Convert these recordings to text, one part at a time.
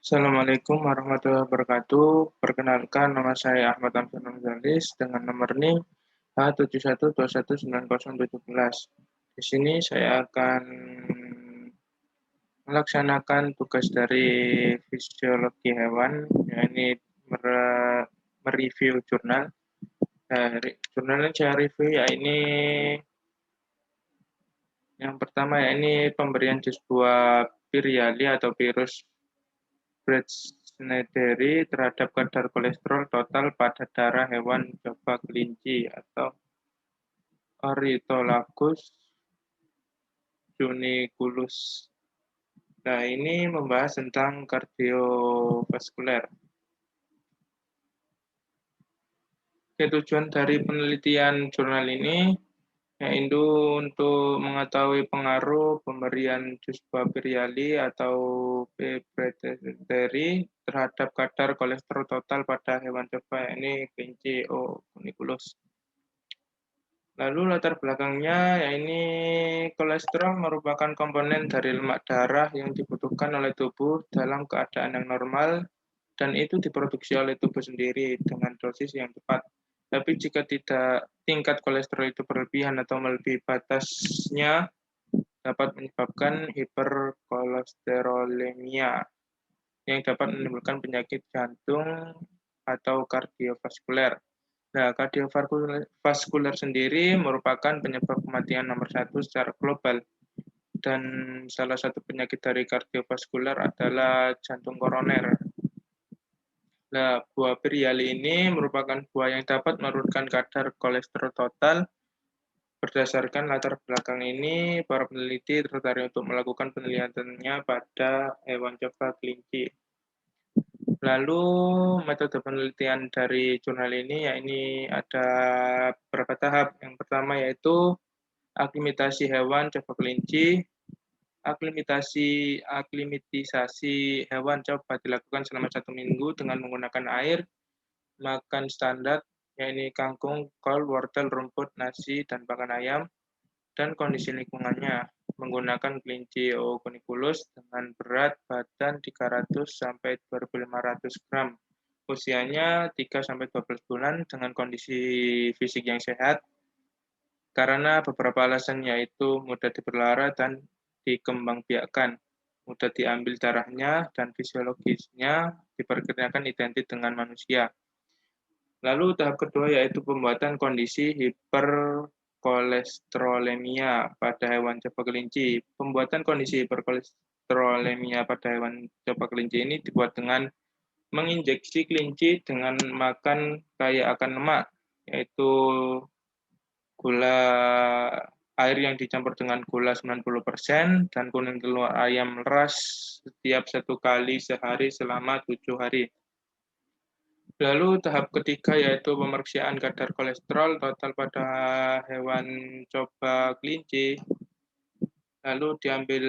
Assalamualaikum warahmatullahi wabarakatuh. Perkenalkan, nama saya Ahmad Amsan Gonzales dengan nomor NIM H71219017. Di sini saya akan melaksanakan tugas dari fisiologi hewan, yakni mereview jurnal. Jurnal yang saya review ya ini yang pertama ya ini pemberian sebuah Piriali atau virus Brett-Snyderi terhadap kadar kolesterol total pada darah hewan coba kelinci atau Ornithologus juniculus. Nah, ini membahas tentang kardiovaskuler. Tujuan dari penelitian jurnal ini yaitu untuk mengetahui pengaruh pemberian jus buah Piriali atau Brett-Snyderi terhadap kadar kolesterol total pada hewan coba, ini kelinci Ornithologus. Lalu latar belakangnya, ya ini kolesterol merupakan komponen dari lemak darah yang dibutuhkan oleh tubuh dalam keadaan yang normal dan itu diproduksi oleh tubuh sendiri dengan dosis yang tepat. Tapi jika tingkat kolesterol itu berlebihan atau melebihi batasnya, dapat menyebabkan hiperkolesterolemia yang dapat menimbulkan penyakit jantung atau kardiovaskuler. Nah, kardiovaskuler sendiri merupakan penyebab kematian nomor 1 secara global. Dan salah satu penyakit dari kardiovaskuler adalah jantung koroner. Nah, buah Piriali ini merupakan buah yang dapat menurunkan kadar kolesterol total. Berdasarkan latar belakang ini, para peneliti tertarik untuk melakukan penelitiannya pada hewan coba kelinci. Lalu metode penelitian dari jurnal ini ya ini ada beberapa tahap. Yang pertama yaitu aklimatasi hewan coba kelinci. Aklimatisasi hewan coba dilakukan selama 1 minggu dengan menggunakan air, makan standar, yaitu kangkung, kol, wortel, rumput, nasi, dan pakan ayam, dan kondisi lingkungannya menggunakan kelinci Ornithologus dengan berat badan 300 sampai 2.500 gram. Usianya 3 sampai 12 bulan dengan kondisi fisik yang sehat. Karena beberapa alasan yaitu mudah dipelihara dan dikembangbiakkan, mudah diambil darahnya dan fisiologisnya diperkirakan identik dengan manusia. Lalu tahap kedua yaitu pembuatan kondisi hiperkolesterolemia pada hewan coba kelinci. Pembuatan kondisi hiperkolesterolemia pada hewan coba kelinci ini dibuat dengan menginjeksi kelinci dengan makan kaya akan lemak, yaitu gula air yang dicampur dengan gula 90% dan kuning telur ayam ras setiap 1 kali sehari selama 7 hari. Lalu tahap ketiga yaitu pemeriksaan kadar kolesterol total pada hewan coba kelinci. Lalu diambil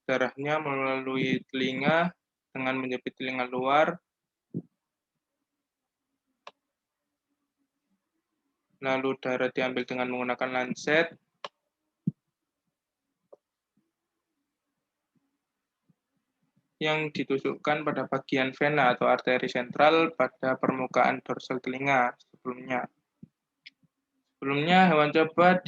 darahnya melalui telinga dengan menjepit telinga luar. Lalu darah diambil dengan menggunakan lancet. Yang ditusukkan pada bagian vena atau arteri sentral pada permukaan dorsal telinga sebelumnya. Sebelumnya hewan coba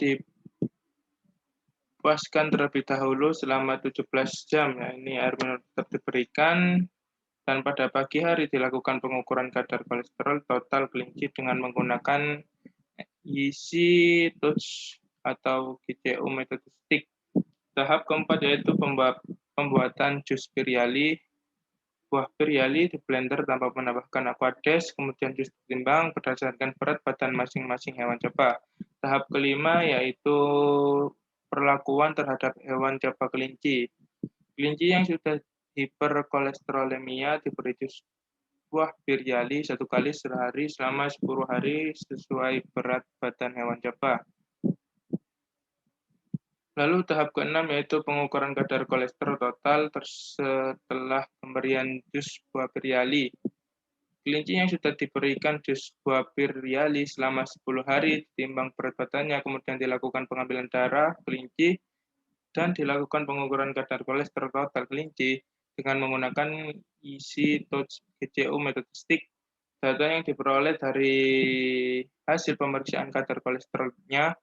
dipuaskan terlebih dahulu selama 17 jam. Ya, ini air minum tetap diberikan dan pada pagi hari dilakukan pengukuran kadar kolesterol total kelinci dengan menggunakan Easy Touch atau GCU metode stick. Tahap keempat yaitu pembuatan jus Piriali. Buah Piriali di blender tanpa menambahkan aquades, kemudian jus ditimbang berdasarkan berat badan masing-masing hewan coba. Tahap kelima yaitu perlakuan terhadap hewan coba kelinci. Kelinci yang sudah hiperkolesterolemia diberi jus buah Piriali 1 kali sehari selama 10 hari sesuai berat badan hewan coba. Lalu tahap keenam yaitu pengukuran kadar kolesterol total setelah pemberian jus buah Piriali. Kelinci yang sudah diberikan jus buah Piriali selama 10 hari ditimbang berat badannya, kemudian dilakukan pengambilan darah kelinci dan dilakukan pengukuran kadar kolesterol total kelinci dengan menggunakan isi touch GCU metode stick. Data yang diperoleh dari hasil pemeriksaan kadar kolesterolnya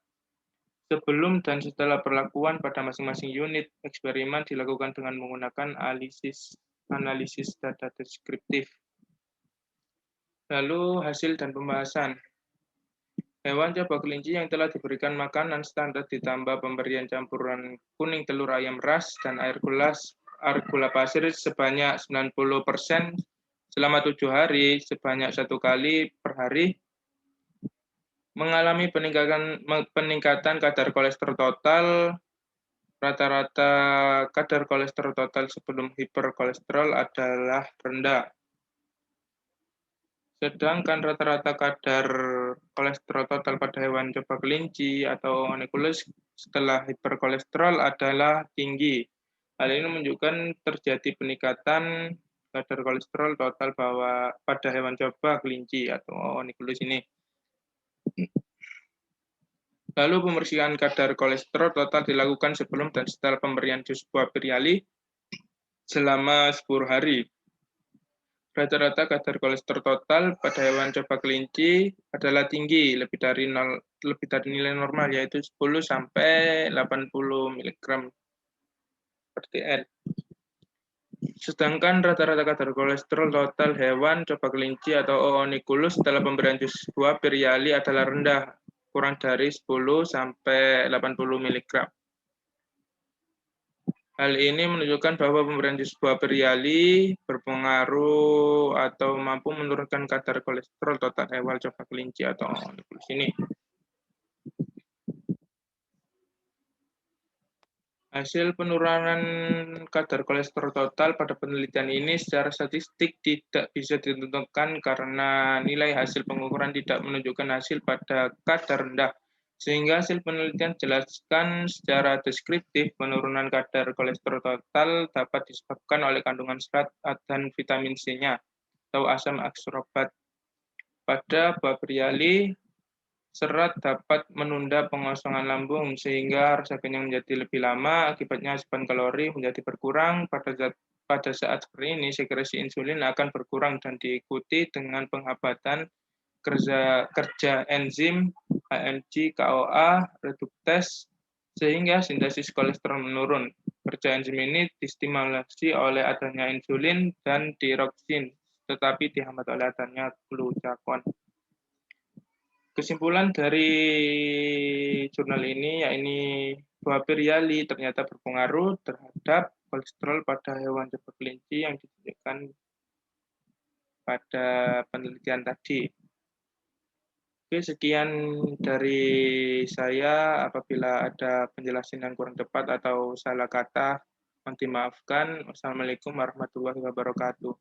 sebelum dan setelah perlakuan pada masing-masing unit eksperimen dilakukan dengan menggunakan analisis data deskriptif. Lalu hasil dan pembahasan. Hewan coba kelinci yang telah diberikan makanan standar ditambah pemberian campuran kuning telur ayam ras dan air gula pasir sebanyak 90% selama 7 hari sebanyak 1 kali per hari mengalami peningkatan kadar kolesterol total. Rata-rata kadar kolesterol total sebelum hiperkolesterol adalah rendah. Sedangkan rata-rata kadar kolesterol total pada hewan coba kelinci atau oniculus setelah hiperkolesterol adalah tinggi. Hal ini menunjukkan terjadi peningkatan kadar kolesterol total pada hewan coba kelinci atau oniculus ini. Lalu pemeriksaan kadar kolesterol total dilakukan sebelum dan setelah pemberian jus buah beriali selama 10 hari. Rata-rata kadar kolesterol total pada hewan coba kelinci adalah tinggi, lebih dari nilai normal, yaitu 10 sampai 80 mg per dl. Sedangkan rata-rata kadar kolesterol total hewan coba kelinci atau oniculus setelah pemberian jus buah beriali adalah rendah, kurang dari 10 sampai 80 mg. Hal ini menunjukkan bahwa pemberian jus buah beriali berpengaruh atau mampu menurunkan kadar kolesterol total hewan coba kelinci atau oniculus ini. Hasil penurunan kadar kolesterol total pada penelitian ini secara statistik tidak bisa ditentukan karena nilai hasil pengukuran tidak menunjukkan hasil pada kadar rendah. Sehingga hasil penelitian jelaskan secara deskriptif penurunan kadar kolesterol total dapat disebabkan oleh kandungan serat dan vitamin C-nya atau asam ascorbat. Pada buah beriali, serat dapat menunda pengosongan lambung sehingga rasa kenyang menjadi lebih lama, akibatnya asupan kalori menjadi berkurang. Pada saat seperti ini, sekresi insulin akan berkurang dan diikuti dengan penghambatan kerja enzim HMG CoA reduktase sehingga sintesis kolesterol menurun. Kerja enzim ini distimulasi oleh adanya insulin dan diroksin, tetapi dihambat oleh adanya glucagon. Kesimpulan dari jurnal ini, yakni buah beriali ternyata berpengaruh terhadap kolesterol pada hewan coba kelinci yang ditunjukkan pada penelitian tadi. Oke, sekian dari saya. Apabila ada penjelasan yang kurang tepat atau salah kata, mohon dimaafkan. Wassalamualaikum warahmatullahi wabarakatuh.